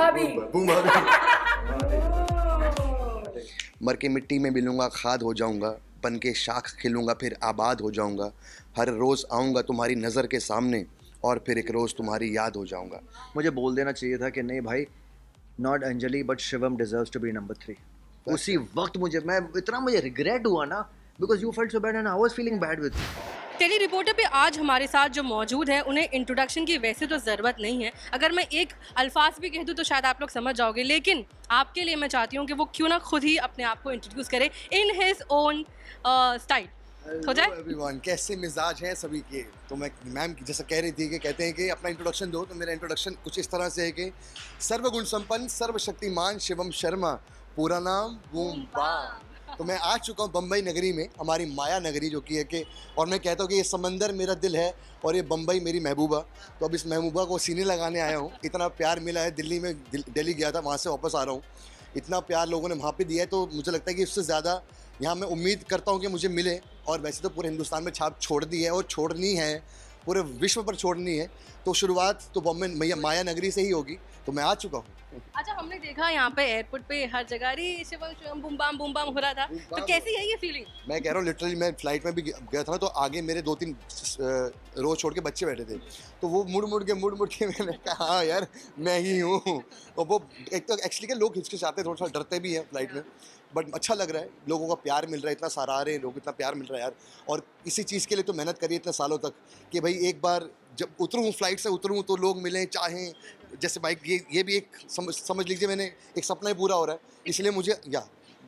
भाभी। मर के मिट्टी में मिलूंगा, खाद हो जाऊंगा, बन के शाख खिलूंगा, फिर आबाद हो जाऊंगा। हर रोज़ आऊंगा तुम्हारी नज़र के सामने, और फिर एक रोज़ तुम्हारी याद हो जाऊंगा। मुझे बोल देना चाहिए था कि नहीं भाई, not Anjali but Shivam deserves to be number 3। उसी वक्त मुझे रिग्रेट हुआ ना, because you felt so bad and I was feeling bad with. Tele Reporter पे आज हमारे साथ जो मौजूद है, उन्हें इंट्रोडक्शन की वैसे तो ज़रूरत नहीं है। अगर मैं एक अल्फाज भी कह दूँ तो शायद आप लोग समझ जाओगे, लेकिन आपके लिए मैं चाहती हूँ कि वो क्यों ना खुद ही अपने आप को इंट्रोड्यूस करे इन हिज ओन स्टाइल। हो जाए एवरीवन, कैसे मिजाज हैं सभी के। तो मैं मैम जैसा कह रही थी कि कहते हैं कि अपना इंट्रोडक्शन दो, तो मेरा इंट्रोडक्शन कुछ इस तरह से है कि सर्वगुण संपन्न सर्वशक्तिमान शिवम शर्मा, पूरा नाम बूम बाम। तो मैं आ चुका हूँ बम्बई नगरी में, हमारी माया नगरी जो कि है कि, और मैं कहता हूँ कि ये समंदर मेरा दिल है और ये बम्बई मेरी महबूबा। तो अब इस महबूबा को सीने लगाने आया हूँ। इतना प्यार मिला है, दिल्ली में दिल्ली गया था, वहाँ से वापस आ रहा हूँ। इतना प्यार लोगों ने वहाँ पे दिया है, तो मुझे लगता है कि उससे ज़्यादा यहाँ मैं उम्मीद करता हूँ कि मुझे मिले। और वैसे तो पूरे हिंदुस्तान में छाप छोड़ दी है और छोड़नी है, पूरे विश्व पर छोड़नी है। तो शुरुआत तो बॉम्बे माया नगरी से ही होगी। तो मैं आ चुका हूँ। अच्छा, हमने देखा यहाँ पे एयरपोर्ट पे हर जगह शिवम शिवम बूम बाम हो रहा था, तो कैसी है ये फीलिंग? मैं कह रहा हूँ लिटरली, मैं फ्लाइट में भी गया था ना, तो आगे मेरे 2-3 रो छोड़ के बच्चे बैठे थे, तो वो मुड़ मुड़ के मैंने कहा हाँ यार मैं ही हूँ। और वो एक तो एक्चुअली के लोग हिचकिचाते, थोड़ा सा डरते भी हैं फ्लाइट में, बट अच्छा लग रहा है, लोगों का प्यार मिल रहा है, इतना सारा आ रहे हैं लोग, इतना प्यार मिल रहा है यार। और इसी चीज़ के लिए तो मेहनत करी इतने सालों तक कि भाई एक बार जब उतरूँ, फ्लाइट से उतरूँ तो लोग मिलें, चाहें। जैसे बाइक ये भी एक समझ लीजिए, मैंने एक सपना ही पूरा हो रहा है, इसलिए मुझे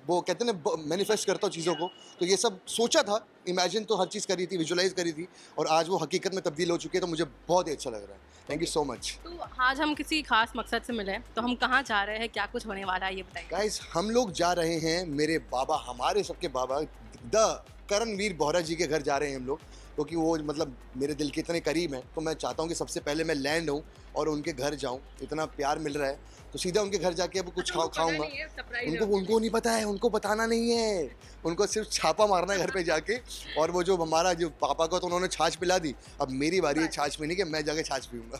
वो कहते हैं ना, मैनिफेस्ट करता हूँ चीज़ों को। तो ये सब सोचा था, इमेजिन तो हर चीज़ करी थी, विजुलाइज करी थी, और आज वो हकीकत में तब्दील हो चुकी है, तो मुझे बहुत ही अच्छा लग रहा है। Thank you so much. तो आज हम किसी खास मकसद से मिले, तो हम कहाँ जा रहे हैं, क्या कुछ होने वाला है, ये बताइए। गाइस, हम लोग जा रहे हैं मेरे बाबा, हमारे सबके बाबा द करणवीर बोहरा जी के घर जा रहे हैं हम लोग, क्योंकि वो मतलब मेरे दिल के इतने करीब हैं। तो मैं चाहता हूँ कि सबसे पहले मैं लैंड हूँ और उनके घर जाऊँ। इतना प्यार मिल रहा है तो सीधा उनके घर जाके अब कुछ खाऊंगा। उनको नहीं पता है, उनको बताना नहीं है, उनको सिर्फ छापा मारना है घर पे जाके। और वो जो हमारा जो पापा को तो उन्होंने छाछ पिला दी, अब मेरी बारी है छाछ पीने की, मैं जाके छाछ पीऊँगा।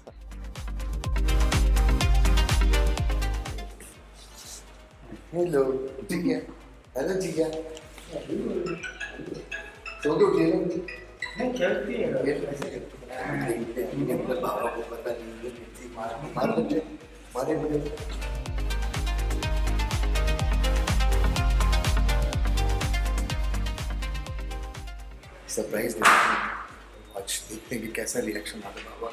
हेलो ठीक है, हेलो ठीक है, सो के उठिए ना, चलती है बाबा को पता नहीं है, मारे मुझे। सरप्राइज देते हैं आज, देखते हैं कि कैसा रिएक्शन आता है बाबा।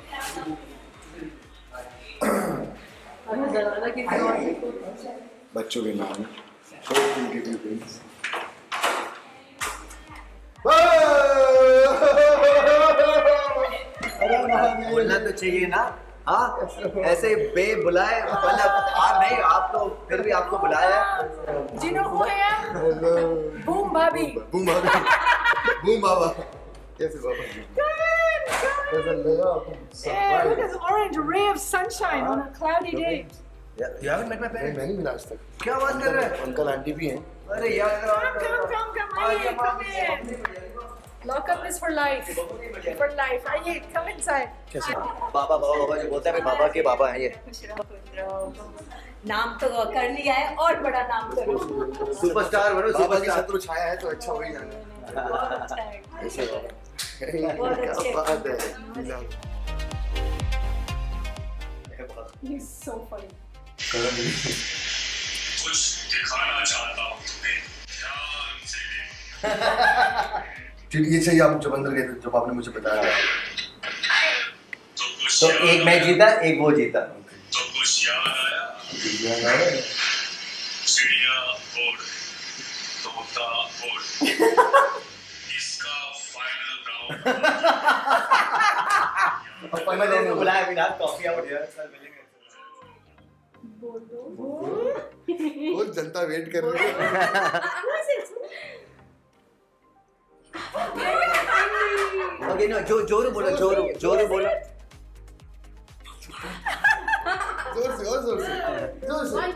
बच्चों के नाम बोलना तो चाहिए ना, हाँ ऐसे बुलाए, मतलब आप नहीं, आप तो फिर भी आपको बुलाया है। जिनो हो गया बूम भाभी, बूम बाबा, कैसे बाबा? Yeah, look at the orange ray of sunshine on a cloudy day. यार मैं नहीं मिला आज तक। क्या बात कर रहे हैं? अंकल आंटी भी हैं। अरे यार Come in. Lockup is for life. For life. आइए, come inside. कैसे? बाबा जो बोलते हैं, बाबा के बाबा हैं ये। नाम तो कर लिया है, और बड़ा नाम करो। सुपरस्टार बनो, बाबा की सुपरस्टार। शत्रु छाया है तो अच्छा हो ही जाना। बहुत अच्छा है। ऐसे बहुत अच्छे। क्या बात है। He's so funny. कुछ दिखाना चाहता हूँ तुम्हें, ध्यान से देखो। ठीक, ये चाहिए आप जब अंदर गए थे, जब आपने मुझे बताया। तो एक मैं जीता, एक वो जीता। तो कुछ याद आया? चिड़िया बोर्ड, तोता बोर्ड, इसका फाइनल राउंड। मैंने बुलाया बिना कॉफी आउट यार, कल मिलेंगे। वो जनता वेट कर रही है। ओके नो, जोरू बोलो, जोरू बोलो। जोर से।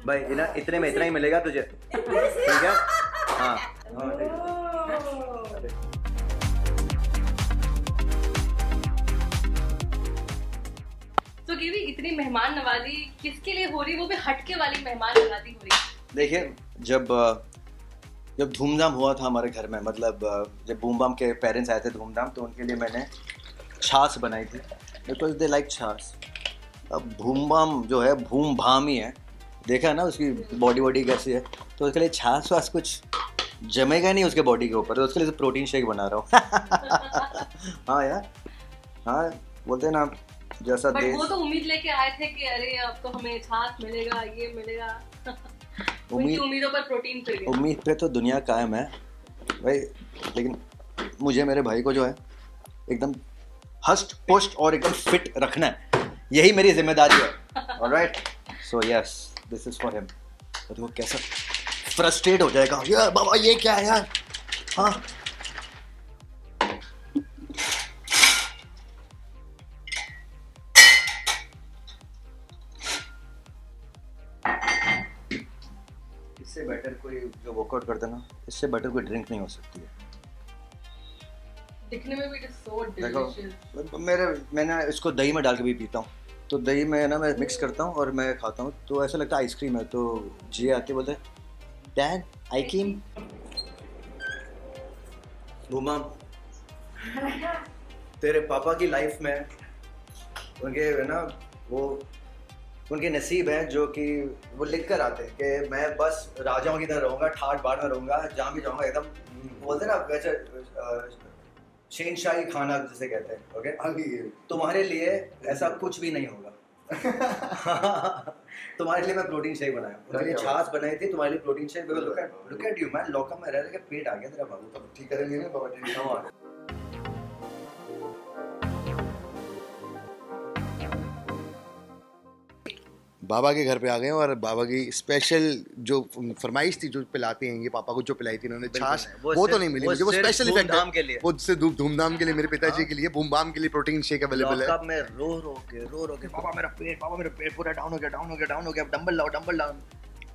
भाई इतने में इतना ही मिलेगा तुझे, ठीक है? हाँ। तो कि भी इतनी मेहमान नवाजी किसके लिए हो रही, वो भी हटके वाली मेहमान नवाजी हो रही? देखिए, जब धूमधाम हुआ था हमारे घर में, मतलब जब बूम बाम के पेरेंट्स आए थे धूमधाम, तो उनके लिए मैंने छाछ बनाई थी, बिकॉज दे लाइक छाछ। अब बूम बाम जो है भूम भाम ही है, देखा ना उसकी बॉडी कैसी है, तो उसके लिए छाछ वाछ कुछ जमेगा नहीं उसके बॉडी के ऊपर, तो उसके लिए प्रोटीन शेक बना रहा हूँ। हाँ यार, हाँ बोलते हैं ना, जैसा बट देश। वो तो उम्मीद लेके आए थे कि अरे अब तो हमें छाछ मिलेगा, ये मिलेगा। उनकी उम्मीदों पर प्रोटीन फिर गया। उम्मीद पे तो दुनिया कायम है भाई, लेकिन मुझे मेरे भाई को जो है एकदम हष्ट पुष्ट और एकदम फिट रखना है, यही मेरी जिम्मेदारी है। Alright, so yes, this is for him. तो वो कैसा फ्रस्ट्रेट हो जाएगा, यार बाबा ये क्या है यार। हाँ, इससे बेटर कोई जो वर्कआउट करता है ना, इससे बेटर कोई ड्रिंक नहीं हो सकती है। दिखने में भी सो देखो, डिलीशियस। मैंने इसको दही में डाल के भी पीता हूँ, तो दही में ना मैं मिक्स करता हूँ और मैं खाता हूँ, तो ऐसा लगता है आइसक्रीम है। तो जी आके बोलते हैं, डैड आइसक्रीम। घूमा तेरे पापा की लाइफ में उनके है ना, वो उनके नसीब है जो कि वो लिख कर आते हैं कि मैं बस राजाओं की तरह रहूँगा, ठाट बाट में रहूँगा, जहाँ भी जाऊँगा एकदम बोलते हैं ना वैसे शहंशाही खाना जिसे कहते हैं। ओके, तुम्हारे लिए ऐसा कुछ भी नहीं होगा। तुम्हारे लिए मैं प्रोटीन शेक बनाया, उनके लिए छाछ बनाई थी, तुम्हारे लिए protein shake. Look at you man, lockup में रह रहे के पेट आ गया तेरा बाबू। तब ठीक करेंगे ना बाबा। बाबा के घर पे आ गए हैं और बाबा की स्पेशल जो फरमाइश थी, जो पिलाते हैं ये पापा को, जो पिलाई थी इन्होंने छाछ, वो तो नहीं मिली मुझे, वो स्पेशल इफेक्ट है, वो सिर्फ धूमधाम के लिए, मेरे पिताजी के लिए, बूम बाम के लिए प्रोटीन शेक अवेलेबल है। लॉकअप में रो रो के पापा मेरा पेट पूरा डाउन हो गया, डंबल लाओ।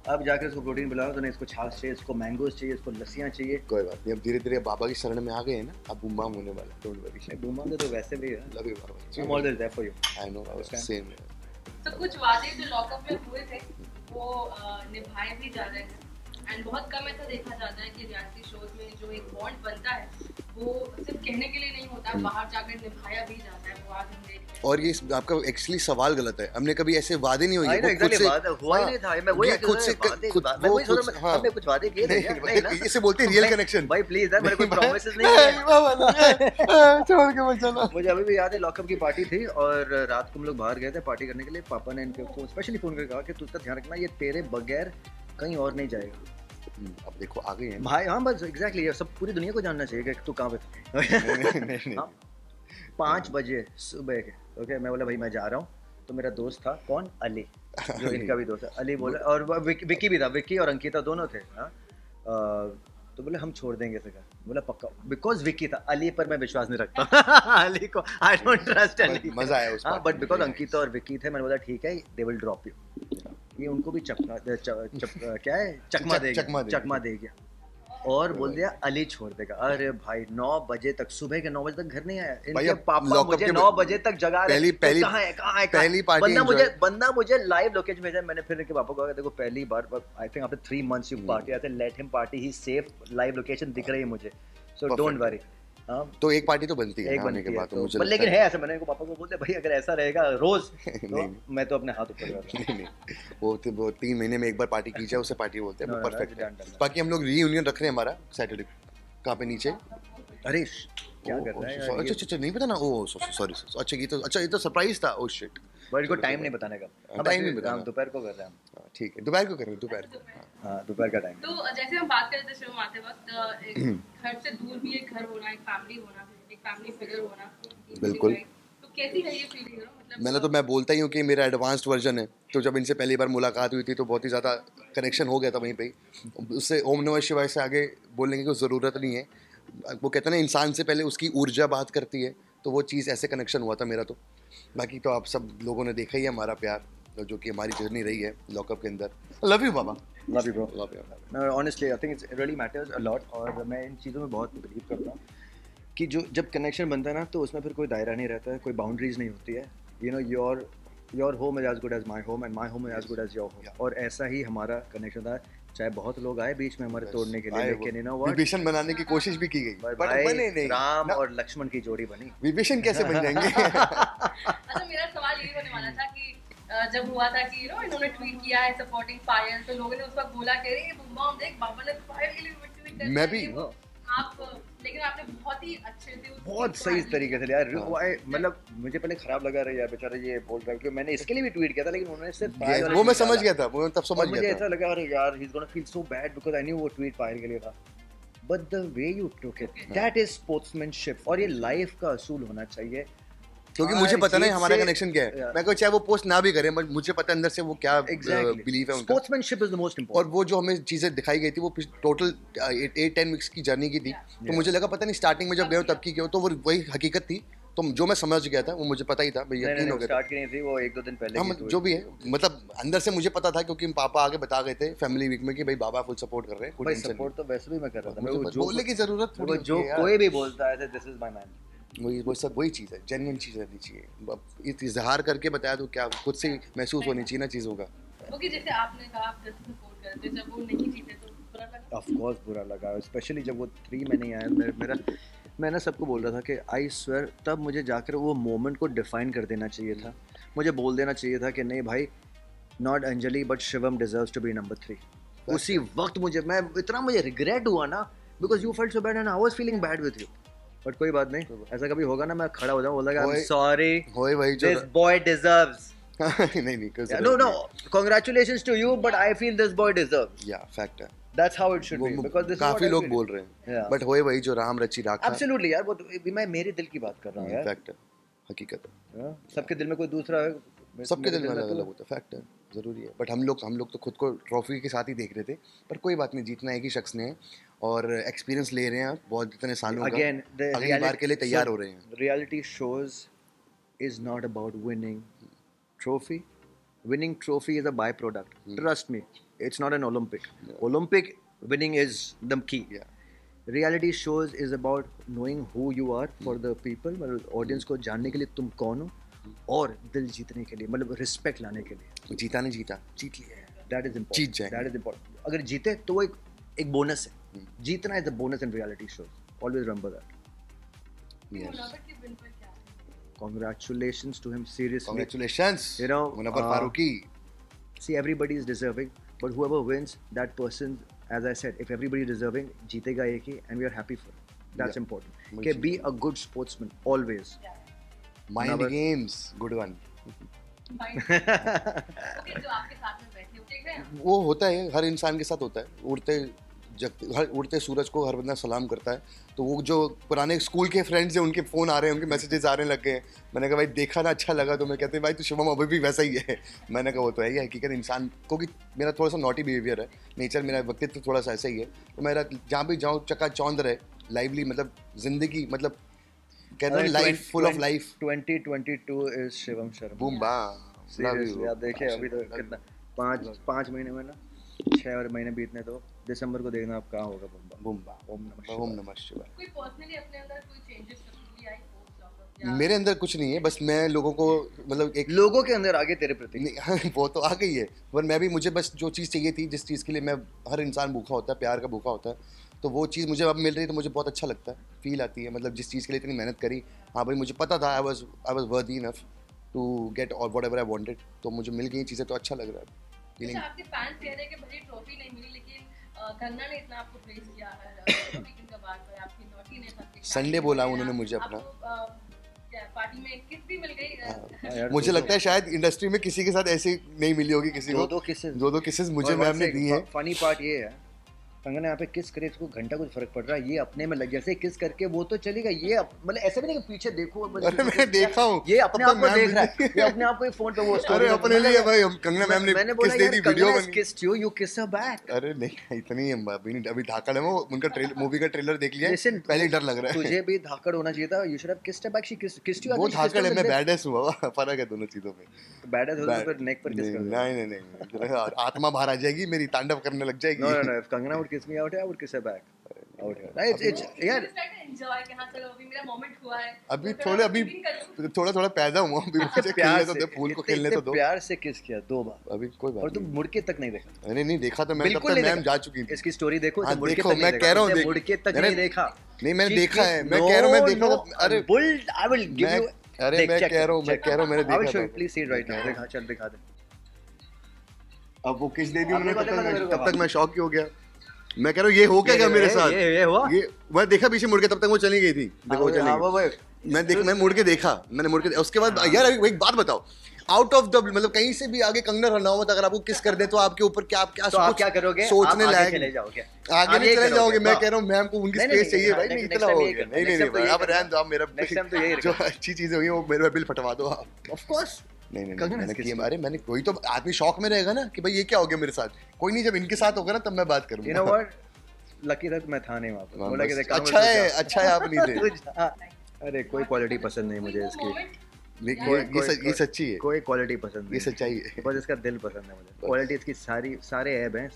अब जाकर इसको प्रोटीन पिलाओ, तो नहीं इसको छाछ चाहिए, इसको मैंगोज चाहिए, इसको लस्सियाँ चाहिए। कोई बात नहीं, अब धीरे धीरे बाबा की शरण में आ गए हैं ना, अब बूम बाम होने वाला है, डोंट वरी। बूम बाम तो वैसे भी है, love you Baba, I'm always there for you। I know Baba, same. तो कुछ वादे जो लॉकअप में हुए थे वो निभाए भी जा रहे हैं, एंड बहुत कम ऐसा देखा जाता है कि रियलिटी शोज में जो एक बॉन्ड बनता है वो सिर्फ कहने के लिए नहीं होता है, बाहर जाकर निभाया भी जाता है। वो आज हम देख रहे हैं। और ये आपका एक्चुअली सवाल गलत है, हमने कभी ऐसे वादे नहीं हुए, हुआ ही नहीं था। मैं वही खुद से हमने कुछ वादे किए थे ना, इसे बोलते हैं रियल कनेक्शन। भाई प्लीज यार, मेरे कोई प्रॉमिसेस नहीं है। छोड़ के मत जाना। मुझे अभी भी याद है, लॉकअप की पार्टी थी और रात को हम लोग बाहर गए थे पार्टी करने के लिए। पापा ने इनके को स्पेशली फोन करके कहा कि तू इसका ध्यान रखना, ये तेरे बगैर कहीं और नहीं जाएगा। अब देखो आ गए हैं भाई। हाँ बस एग्जैक्टली, सब पूरी दुनिया को जानना चाहिए कि तू कहाँ पे था। नहीं। 5 बजे सुबह के, ओके, मैं बोला भाई मैं जा रहा हूँ। तो मेरा दोस्त था कौन, अली, जो इनका भी दोस्त है। अली बोला, और विक्की भी था, विक्की और अंकिता दोनों थे। हाँ, तो बोले हम छोड़ देंगे इसे घर। बोला पक्का, बिकॉज विक्की था, अली पर मैं विश्वास नहीं रखता। अली को आई डोंट ट्रस्ट अली। मजा आया उसका, बट बिकॉज अंकिता और विक्की थे, मैंने बोला ठीक है, दे विल ड्रॉप यू। ये उनको भी क्या है, चकमा दे गया और बोल दिया अली छोड़ देगा। अरे भाई 9 बजे तक, सुबह के 9 बजे तक घर नहीं आया। इनके पापा मुझे 9 बजे तक जगा रहे। पहली पार्टी बंदा मुझे लाइव लोकेशन भेजा। मैंने फिर इनके पापा को कहा, देखो पहली बार, I think after 3 months you party, I said let him party, he safe, live location दिख रही है मुझे, सो डोंट वरी। तो एक पार्टी तो बनती है आने के बाद, तो मुझे लेकिन है ऐसा। मैंने पापा को बोलते भाई अगर ऐसा रहेगा रोज तो मैं तो अपने हाथ ऊपर कर नहीं, वो 3 महीने में एक बार पार्टी की जाए उसे पार्टी बोलते हैं, वो परफेक्ट है। बाकी हम लोग रीयूनियन रख रहे हैं हमारा सैटरडे। कहाँ पे, नीचे? अरे क्या कर रहा है? अच्छा नहीं पता ना, ओह सॉरी। अच्छा ये तो सरप्राइज था। ओह शिट, बट को टाइम नहीं बताने का, टाइम नहीं बताना, दोपहर को कर रहे हैं। ठीक है, दोपहर को करेंगे, दोपहर को। हाँ, दोपहर का टाइम। तो जैसे हम बात कर रहे थे शो में आते वक्त, एक घर से दूर भी एक घर होना, एक फैमिली होना, एक फैमिली फिगर होना, बिल्कुल। तो कैसी है ये फीलिंग? मतलब मैं बोलता ही हूँ कि मेरा एडवांस्ड वर्जन है। तो जब इनसे पहली बार मुलाकात हुई थी तो बहुत ही ज़्यादा कनेक्शन हो गया था वहीं पे ही। उससे ओम नमः शिवाय से आगे बोलने की कोई ज़रूरत नहीं है। वो कहते हैं ना, इंसान से पहले उसकी ऊर्जा बात करती है, तो वो चीज़ ऐसे कनेक्शन हुआ था मेरा। तो बाकी तो आप सब लोगों ने देखा ही है हमारा प्यार, जो कि हमारी जर्नी रही है लॉकअप के अंदर। Love you Baba, love you bro, love you. Honestly I think it's really matters a lot. और मैं इन चीज़ों में बहुत बिलीव करता हूँ कि जब कनेक्शन बनता है ना, तो उसमें फिर कोई दायरा नहीं रहता है, कोई बाउंड्रीज नहीं होती है। You know, your your home is as good as my home and my home is as good as your home, और ऐसा ही हमारा कनेक्शन था। चाहे बहुत लोग आए बीच में हमारे तोड़ने के लिए, लेकिन यू नो व्हाट, विभीषण बनाने की कोशिश भी की गई, बट बने नहीं। राम और लक्ष्मण की जोड़ी बनी, विभीषण कैसे बन जाएंगे? अच्छा, मेरा सवाल यही होने वाला था कि जब हुआ था कि इन्होंने ट्वीट किया है सपोर्टिंग पायल, तो लोगों ने उस वक्त बोला कि अरे बम देख बाबा ने तो पायल के लिए ट्वीट कर मैं भी आप, लेकिन आपने बहुत ही अच्छे से बहुत सही तरीके से यार। मतलब मुझे पहले खराब लगा रहा यार बेचारा ये बोल रहा है, क्योंकि मैंने इसके लिए भी ट्वीट किया था, लेकिन उन्होंने सिर्फ पायल वो मैं समझ गया था, वो तब समझ मुझे गया था। ऐसा लगा अरे यार he is gonna feel so bad because I knew वो ट्वीट पायल के लिए था, but the way you took it that is sportsmanship, और ये लाइफ का असूल होना चाहिए। क्योंकि मुझे पता नहीं हमारा कनेक्शन क्या है, मैं कोई चाहे वो पोस्ट ना भी करें, बट मुझे पता है अंदर से वो क्या बिलीव है उनका। Sportsmanship is the most important. और वो जो हमें चीजें दिखाई गई थी वो टोटल 8-10 वीक्स की जर्नी की थी, तो मुझे लगा पता नहीं स्टार्टिंग में जब गए तब की क्यों, तो वो वही हकीकत थी, तो जो मैं समझ गया था वो मुझे पता ही था, भैया यकीन हो गया स्टार्ट की नहीं थी वो, 1-2 दिन पहले हाँ, जो भी है, मतलब अंदर से मुझे पता था, क्योंकि पापा आगे बता गए थे फैमिली वीक में कि भाई बाबा फुल सपोर्ट कर रहे हैं, भाई सपोर्ट तो वैसे भी मैं कर रहा था, मैं बोलने की जरूरत थोड़ी, जो कोई भी बोलता है दिस इज माय मैन, वो सब वही चीज़ है, जेन्युइन चीज़ रहनी चाहिए। इजहार करके बताया तो क्या खुद से महसूस होनी चाहिए ना चीज़ों का। ओके, जैसे आपने कहा आप जैसे सपोर्ट करते, जब वो नहीं जीते तो बुरा लगा? ऑफ कोर्स बुरा लगा, स्पेशली जब वो 3 में नहीं आया। मैं ना सबको बोल रहा था कि आई स्वेयर, तब मुझे जाकर वो मोमेंट को डिफाइन कर देना चाहिए था, मुझे बोल देना चाहिए था कि नहीं भाई, not Anjali but Shivam deserves to be number 3। उसी वक्त मुझे रिग्रेट हुआ ना, because you felt so bad and I was feeling bad with you, but कोई बात नहीं, ऐसा कभी होगा ना मैं खड़ा हो जाऊं, बोलेगा आई एम सॉरी, होए भाई जो दिस बॉय डिजर्व्स नहीं no congratulations to you but I feel this boy deserves, या फैक्ट है, that's how it should be because this काफी is लोग बोल रहे हैं, बट होए भाई जो राम रची राखा, absolutely यार, वो मैं मेरे दिल की बात कर रहा हूँ यार, फैक्ट है, हकीकत है, सबके दिल में कोई दूसरा है, सबके दिल में अलग अलग होता है, फैक्ट है, जरूरी है, बट हम लोग तो खुद को ट्रॉफी के साथ ही देख रहे थे, पर कोई बात नहीं, जीतना एक ही शख्स ने है, और एक्सपीरियंस ले रहे हैं बहुत इतने सालों का, again अगली बार के लिए तैयार हो रहे हैं। reality shows is not about winning trophy is a byproduct, trust me, it's not an Olympic winning is the key, reality shows is about knowing who you are for the people, मतलब audience को जानने के लिए तुम कौन हो, और दिल जीतने के लिए, मतलब रिस्पेक्ट लाने के लिए, जीता नहीं जीता जीत लिया है, दैट इज इम्पोर्टेंट, जीत जाए, दैट इज इम्पोर्टेंट, अगर जीते तो वो एक बोनस है, जीतना is the bonus in reality shows, always remember that. Munawar के विन पर क्या? Congratulations to him, seriously. Congratulations, You know, Munawwar Farooqui. See, everybody is deserving, but whoever wins, that person, as I said, if everybody is deserving, जीतेगा एक ही, and we are happy for it. That's important. Okay, be a good sportsman always. Mind Munawar- games good one, okay, जो आपके साथ में बैठे हो, देख रहे हैं? वो होता है, हर इंसान के साथ होता है, उड़ते सूरज को हर बंदा सलाम करता है, तो वो जो पुराने स्कूल के फ्रेंड्स हैं उनके फ़ोन आ रहे हैं, उनके मैसेजेस आने लग गए हैं, मैंने कहा भाई देखा ना अच्छा लगा, तो मैं कहते हैं भाई तो शिवम अभी भी वैसा ही है, मैंने कहा वो तो है ही हकीकत, इंसान क्योंकि मेरा थोड़ा सा नॉटी बिहेवियर है, नेचर मेरा व्यक्तित्व थोड़ा सा ऐसा ही है, तो मेरा जहाँ भी जाऊँ चकाचौंध रहे, लाइवली, मतलब जिंदगी, मतलब कहते हैं life full of life. 2022 is Shivam Sharma. Boom बा, Seriously, आप देखिए अभी तो कितना 5 महीने में ना 6 और महीने बीतने दो, दिसंबर को देखना आप कहाँ होगा बम्बा। बूम बा, ओम नमः शिवाय। कोई पर्सनली अपने अंदर कोई चेंजेस तब्दीली आई पोस्ट ऑफ? मेरे अंदर कुछ नहीं है, बस मैं लोगों को मतलब एक लोगों के अंदर आगे तेरे प्रति नहीं, वो तो आ गई है, पर मैं भी, मुझे बस जो चीज़ चाहिए थी, जिस चीज़ के लिए मैं, हर इंसान भूखा होता है, प्यार का भूखा होता है, तो वो चीज़ मुझे अब मिल रही है, तो मुझे बहुत अच्छा लगता है, फील आती है, मतलब जिस चीज़ के लिए इतनी मेहनत करी, हाँ भाई मुझे पता था I was worthy enough to get और व्हाटएवर आई वांटेड, तो मुझे मिल गई चीज़ें, तो अच्छा लग रहा है। अच्छा, आपके फैंस कह रहे हैं कि भले ट्रॉफी नहीं मिली, लेकिन कंगना ने इतना आपको प्रेज किया है वीकेंड का बाद में, आपकी नॉटीनेस, आपकी संडे बोला उन्होंने मुझे अपना, पार्टी में किस भी मिल गई? मुझे लगता है शायद इंडस्ट्री में किसी के साथ ऐसी नहीं मिली होगी किसी को, दो किसेस मुझे मैम ने दी है। फनी पार्ट ये है, कंगना यहाँ पे किस करे इसको घंटा कुछ फर्क पड़ रहा है, ये अपने में लग जैसे किस करके वो तो चलेगा, ये मतलब ऐसे भी नहीं कि पीछे देखो, अरे मैं देखा हूँ, ये अपने आप को देख रहा है, ये अपने आप को फोन पे वो अरे अपने लिए भाई, हम कंगना मैम ने मैंने बोला किस दे दी, वीडियो बन किस्ड यू, यू किस हर बैक। अरे नहीं, इतनी अभी धाकड़ है वो, उनका मूवी का ट्रेलर देख लिया, Listen, पहले ही डर लग रहा है। तुझे भी धाकड़ होना चाहिए था, you should have kissed back, she kissed you. वो धाकड़ है, मैं बैडएस हुआ, फर्क है दोनों चीजों में। बैडएस हो तो फिर नेक पर किस कर, नहीं, आत्मा बाहर आ जाएगी मेरी, तांडव करने लग जाएगी। नो इफ कंगना वुड किस मी आउट, आई वुड किस her back. out here. It's यार एंजॉय कि हाँ चलो अभी मेरा मोमेंट हुआ है अभी तो थोड़े अभी feeling कर लूं। थोड़ा पैदा हुआ अभी मुझे प्यार खेलने तो से दे, फूल को खेलने तो दो। प्यार से किस किया 2 बार अभी कोई और बात तुम नहीं। मुड़ के तक नहीं देखा. मैंने नहीं देखा तो मैं तब बिल्कुल तक नहीं मैम देखा. जा चुकी थी। इसकी स्टोरी देखो. हाँ, मुड़ के देखो, तक नहीं मैं देखा. कह रहा हूँ, उसने देख- मुड़ के तक मैंने- नहीं देखा. नहीं मैंने She देखा है, did- मैं कह रहा हूँ मैं No, देखा no, तो अरे bull, I will give मैं- you. अरे देख, मैं check कह it, रहा हूँ, मैं check कह रहा हूँ, मैंने it. I will देखा show था। you. Please see it right now. दिखा, चल दिखा दे. अब वो किस दे दी उन्होंने, देखो, देखो, देखो, तब तक मैं शॉक ही हो गया। मैं कह रहा हूँ ये हो क्या गया मेरे साथ, ये हुआ. ये मैं देखा पीछे मुड़ के, तब तक वो चली गई थी। देखो वो चली गई। मैं मुड़ के देखा, मैंने मुड़ के उसके बाद यार एक बात बताओ, आउट ऑफ द मतलब कहीं से भी आगे कंगना रनावत अगर आपको किस कर दे तो आपके ऊपर क्या आप तो आप क्या करोगे? सोचने आप आगे लायक चले जाओगे. आगे नहीं चले जाओगे। मैं हाँ. कह रहा हूँ मैम को उनकी नहीं, स्पेस नहीं, चाहिए हाँ, भाई, नहीं next इतना time हो यही गया। करना, नहीं next time तो नहीं यही आप करना. रहने दो, आप मेरा Next time तो यही जो करना. अच्छी चीजें हुई वो मेरा बिल फटवा दो आप। Of course. नहीं नहीं कंगना मैंने has किया, kissed अरे मैंने कोई तो आदमी शौक में रहेगा ना कि भाई ये क्या हो गया मेरे साथ। कोई नहीं, जब इनके साथ होगा ना तब मैं बात करूंगा। You know what? लकी था मैं था नहीं वहाँ पे. बोला कि अच्छा है आप नहीं थे। अरे कोई क्वालिटी पसंद नहीं मुझे इसकी. ये सच्ची है, कोई क्वालिटी पसंद ये नहीं. सच्चाई है। बस इसका दिल पसंद है मुझे. क्वालिटी इसकी सारे ऐब हैं,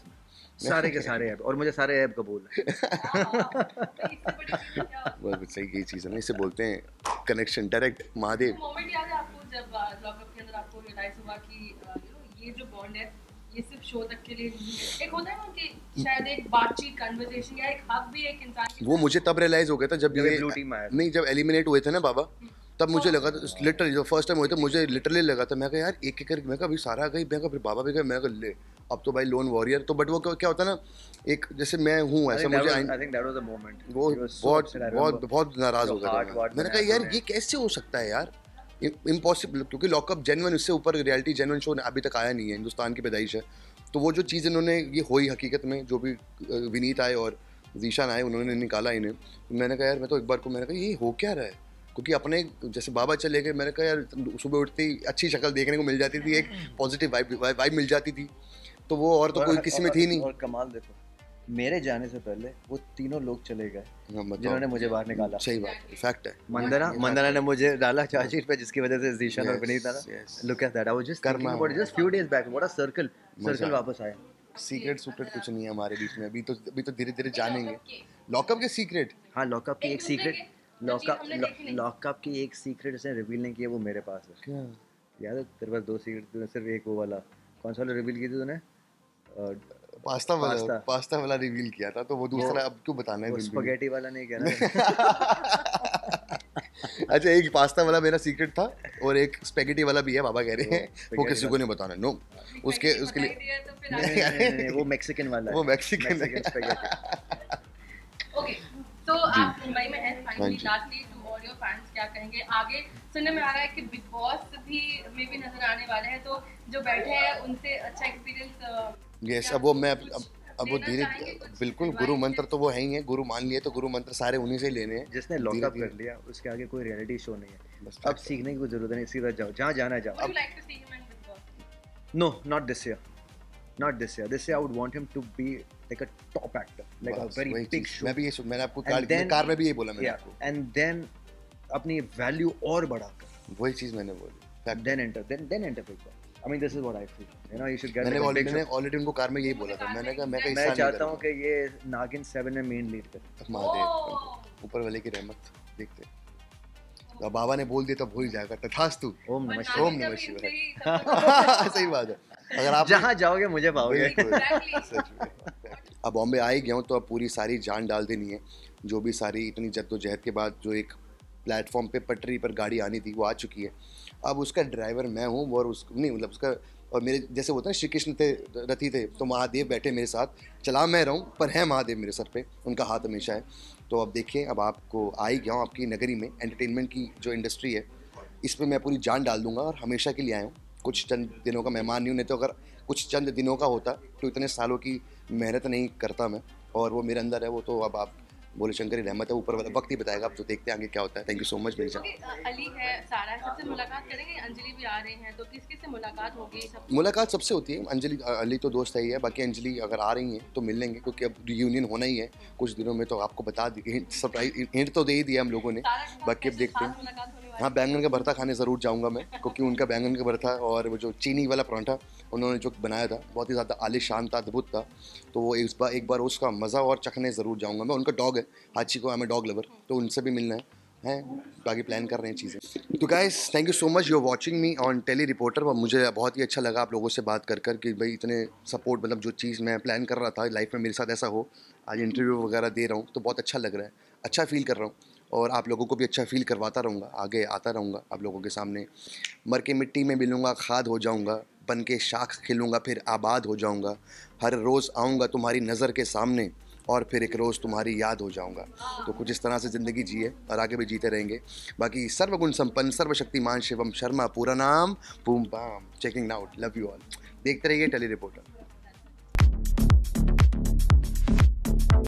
सारे के सारे ऐब, और मुझे सारे ऐब कबूल है. बहुत सही यही चीज़ है ना, इसे बोलते हैं कनेक्शन, डायरेक्ट महादेव। मोमेंट याद है आपको जब लॉकअप के अंदर आपको रियलाइज हुआ कि ये जो बॉन्ड है ये सिर्फ शो तक के लिए नहीं है, एक होता है ना कि शायद एक बातचीत कन्वर्सेशन या एक हक भी एक इंसान की वो मुझे तब रियलाइज हो गया था जब जब ये ब्लू टीम आया था. नहीं, जब एलिमिनेट हुए थे ना बाबा, तब मुझे लगा था लिटरली, जब फर्स्ट टाइम हुए थे मुझे लिटरली लगा था, मैं कहा यार एक एक करके, मैं कहा अभी सारा आ गई, मैं कहा फिर बाबा भी गए, मैं कहा ले अब तो भाई लोन वॉरियर। तो बट वो क्या होता है ना, एक जैसे मैं हूँ ऐसा मुझे I think that was the moment. वो He was so upset, I remember. बहुत नाराज हो जो गया heart था वार्ट मैंने कहा बनाया यार था ये कैसे हो सकता है यार, इम्पॉसिबल, क्योंकि लॉकअप जेन्युइन, इससे ऊपर रियलिटी जेन्युइन शो अभी तक आया नहीं है, हिंदुस्तान की पैदाइश है। तो वो जो चीज़ इन्होंने ये हुई हकीकत में, जो भी विनीत आए और जीशान आए उन्होंने निकाला इन्हें, मैंने कहा यार मैं तो एक बार को मैंने कहा ये हो क्या रहा है, क्योंकि अपने जैसे बाबा चले गए, मैंने कहा यार सुबह उठते ही अच्छी शक्ल देखने को मिल जाती थी, एक पॉजिटिव वाइब मिल जाती थी, तो वो और तो कोई किसी में थी नहीं। और कमाल देखो, मेरे जाने से पहले वो तीनों लोग चले गए हाँ, बताओ। जिन्होंने मुझे बाहर निकाला. सही बात, फैक्ट है। मंदना ने मुझे डाला चार्जशीट पे, जिसकी वजह से जीशान और Yes, विनीत था. yes. Look at that. I was just thinking Karma about it just few days back. What a circle मजा। वापस आया. सीक्रेट कुछ नहीं है हमारे बीच में, अभी तो धीरे धीरे जानेंगे लॉकअप के सीक्रेट। हाँ, लॉकअप की एक सीक्रेट, जो चीज़ हमने देखी नहीं। लॉकअप की एक सीक्रेट उसने रिवील नहीं किया, वो मेरे पास है. क्या याद है तेरे पास 2 सीक्रेट, तूने सिर्फ एक वो वाला, कौन सा वाला रिवील की थी तूने? पास्ता वाला रिवील किया था, तो वो दूसरा अब क्यों बताना है? वो बिल्कुल। स्पगेटी वाला नहीं किया ना. अच्छा, एक पास्ता वाला मेरा सीक्रेट था और एक स्पेगेटी वाला भी है, बाबा कह रहे हैं वो spaghetti किसी को नहीं बताना। नो, उसके लिए तो फिर नहीं, वो मैक्सिकन वाला है. वो मैक्सिकन है। स्पगेटी. ओके, तो आप मुंबई में हैं, हाँ फाइनली जी। Lastly to all your fans क्या कहेंगे? आगे सुनने में आ रहा है कि बिग बॉस भी में भी नजर आने वाले हैं, तो जो बैठे हैं उनसे अच्छा एक्सपीरियंस यस, अब वो मैं अब वो धीरे बिल्कुल गुरु मंत्र तो वो है ही है, गुरु मान लिए तो गुरु मंत्र सारे उन्हीं से ही लेने हैं। जिसने लॉकअप कर लिया उसके आगे कोई रियलिटी शो नहीं है. बस अब सीखने की कोई जरूरत नहीं, सीधा जाओ जहाँ जाना है जाओ. Would you like to see him in Big Boss? No, not this year. Not this year. This year I would want him to be like a top actor, like a बस very वही big चीज़, show. मैं भी ये मैंने आपको And then- car में भी ये बोला मैंने Yeah, आपको, and then अपनी वैल्यू और बढ़ाकर वही चीज़ मैंने बोली। Fact। then enter Big Boss. I mean, this is what I feel. You know, you should get मैंने like a big show. Already उनको कार में यही बोला था, मैंने कहा मैं मैं चाहता हूँ कि ये नागिन 7 में मेन लीड करे. महादेव ऊपर वाले की रहमत, देखते हैं। अब बाबा ने बोल दिया तो भूल जाएगा, तथास्तु। ओम नमः वरना शिवाय. ओम नमः जब शिवाय। इनसे ही सब सही बात है, अगर आप जहाँ जाओगे मुझे पाओगे. बिल्कुल, Exactly. सच में। अब बॉम्बे आ ही गया हूँ तो अब पूरी सारी जान डाल देनी है, जो भी सारी इतनी जद्दोजहद के बाद जो एक प्लेटफॉर्म पे पटरी पर गाड़ी आनी थी वो आ चुकी है। अब उसका ड्राइवर मैं हूँ और उस नहीं मतलब उसका, और मेरे जैसे होता है श्री कृष्ण थे रथी थे तो महादेव बैठे मेरे साथ, चला मैं रहा हूँ पर है महादेव मेरे सर पे, उनका हाथ हमेशा है। तो अब देखिए, अब आपको आ ही गया हूँ आपकी नगरी में, एंटरटेनमेंट की जो इंडस्ट्री है इसमें मैं पूरी जान डाल दूंगा और हमेशा के लिए आया हूँ, कुछ चंद दिनों का मेहमान नहीं हूँ, नहीं तो अगर कुछ चंद दिनों का होता तो इतने सालों की मेहनत नहीं करता मैं, और वो मेरे अंदर है, वो तो अब आप बोले शंकर की रहमत है, ऊपर वाला वक्त ही बताएगा, अब तो देखते हैं आगे क्या होता है। थैंक यू सो मच मेरी जान। क्योंकि अली है, सारा है, सबसे मुलाकात करेंगे, अंजलि भी आ रहे हैं, तो किस किस से मुलाकात होगी? सब मुलाकात सबसे होती है, अंजलि अली तो दोस्त है ही है, बाकी अंजलि अगर आ रही हैं तो मिल लेंगे, क्योंकि अब रियूनियन होना ही है कुछ दिनों में, तो आपको बता दी सरप्राइज हिंट तो दे ही दिया हम लोगों ने, सारा के साथ बाकी अब कैसे देखते हैं। खास मुलाकात होने वाली हाँ, बैंगन का भरता खाने ज़रूर जाऊँगा मैं, क्योंकि उनका बैंगन का भरता और वो जो चीनी वाला पराठा उन्होंने जो बनाया था बहुत ही ज़्यादा आलीशान था, अद्भुत था। तो वो एक बार उसका मज़ा और चखने ज़रूर जाऊँगा मैं। उनका डॉग है हाचिको, I am a dog lover, तो उनसे भी मिलना है, बाकी प्लान कर रहे हैं चीज़ें। तो guys thank you so much, you are watching me on Tele Reporter. और मुझे बहुत ही अच्छा लगा आप लोगों से बात कर कि भाई इतने सपोर्ट, मतलब जो चीज़ मैं प्लान कर रहा था लाइफ में मेरे साथ ऐसा हो, आज इंटरव्यू वगैरह दे रहा हूँ तो बहुत अच्छा लग रहा है, अच्छा फील कर रहा हूँ और आप लोगों को भी अच्छा फील करवाता रहूँगा, आगे आता रहूँगा आप लोगों के सामने। मर के मिट्टी में मिलूँगा, खाद हो जाऊँगा, बन के शाख खिलूँगा, फिर आबाद हो जाऊँगा। हर रोज़ आऊँगा तुम्हारी नज़र के सामने और फिर एक रोज़ तुम्हारी याद हो जाऊँगा। तो कुछ इस तरह से ज़िंदगी जिए और आगे भी जीते रहेंगे। बाकी सर्वगुण संपन्न सर्वशक्तिमान शिवम शर्मा, पूरा नाम boom bam, checking out, love you all. देखते रहिए टेली रिपोर्टर।